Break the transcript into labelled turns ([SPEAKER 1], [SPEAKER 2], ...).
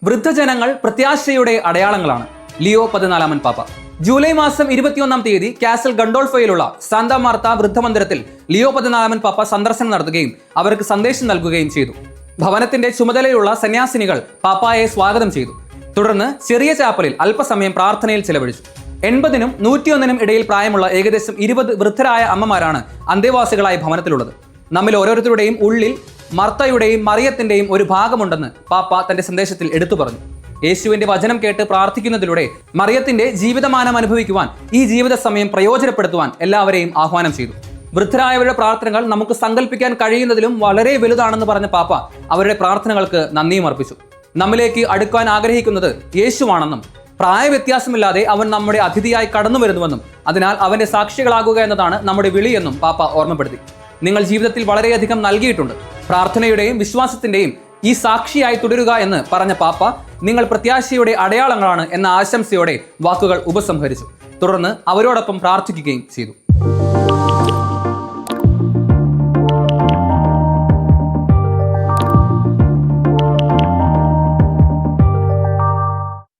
[SPEAKER 1] വൃദ്ധജനങ്ങൾ പ്രത്യാശയുടെ അടയാളങ്ങളാണ്. ലിയോ 14 പാപ്പ. ജൂലൈ മാസം 21 തീയതി കാസൽ ഗണ്ടോൾഫോയിലുള്ള സാന്താ മാർത്ത വൃദ്ധമന്ദിരത്തിൽ ലിയോ 14 പാപ്പ സന്ദർശനം നടത്തുകയും അവർക്ക് സന്ദേശം നൽകുകയും ചെയ്തു. ഭവനത്തിന്റെ ചുമതലയുള്ള സന്യാസിനികൾ പാപ്പായെ സ്വാഗതം ചെയ്തു. തുടർന്ന് ചെറിയ ചാപ്പലിൽ അല്പസമയം പ്രാർത്ഥനയിൽ ചെലവഴിച്ചു. 80-നും 101-നും ഇടയിൽ പ്രായമുള്ള ഏകദേശം 20 വൃദ്ധരായ അമ്മമാരാണ് അന്തേവാസികളായ ഭവനത്തിലുള്ളത്. നമ്മിൽ ഓരോരുത്തരുടെയും ഉള്ളിൽ മർത്തയുടെയും മറിയത്തിന്റെയും ഒരു ഭാഗമുണ്ടെന്ന് പാപ്പ തന്റെ സന്ദേശത്തിൽ എടുത്തു പറഞ്ഞു. യേശുവിന്റെ വചനം കേട്ട് പ്രാർത്ഥിക്കുന്നതിലൂടെ മറിയത്തിന്റെ ജീവിതമാനം അനുഭവിക്കുവാൻ ഈ ജീവിത സമയം പ്രയോജനപ്പെടുത്തുവാൻ എല്ലാവരെയും ആഹ്വാനം ചെയ്തു. വൃദ്ധരായവരുടെ പ്രാർത്ഥനകൾ നമുക്ക് സങ്കല്പിക്കാൻ കഴിയുന്നതിലും വളരെ വലുതാണെന്ന് പറഞ്ഞ പാപ്പ അവരുടെ പ്രാർത്ഥനകൾക്ക് നന്ദിയും അർപ്പിച്ചു. നമ്മിലേക്ക് അടുക്കാൻ ആഗ്രഹിക്കുന്നത് യേശുവാണെന്നും പ്രായവ്യത്യാസമില്ലാതെ അവൻ നമ്മുടെ അതിഥിയായി കടന്നു വരുന്നുവെന്നും അതിനാൽ അവന്റെ സാക്ഷികളാകുക എന്നതാണ് നമ്മുടെ വിളിയെന്നും പാപ്പ ഓർമ്മപ്പെടുത്തി. നിങ്ങൾ ജീവിതത്തിൽ വളരെയധികം നൽകിയിട്ടുണ്ട്. പ്രാർത്ഥനയുടെയും വിശ്വാസത്തിന്റെയും ഈ സാക്ഷിയായി തുടരുക എന്ന് പറഞ്ഞ പാപ്പ നിങ്ങൾ പ്രത്യാശയുടെ അടയാളങ്ങളാണ് എന്ന ആശംസയോടെ വാക്കുകൾ ഉപസംഹരിച്ചു. തുടർന്ന് അവരോടൊപ്പം പ്രാർത്ഥിക്കുകയും ചെയ്തു.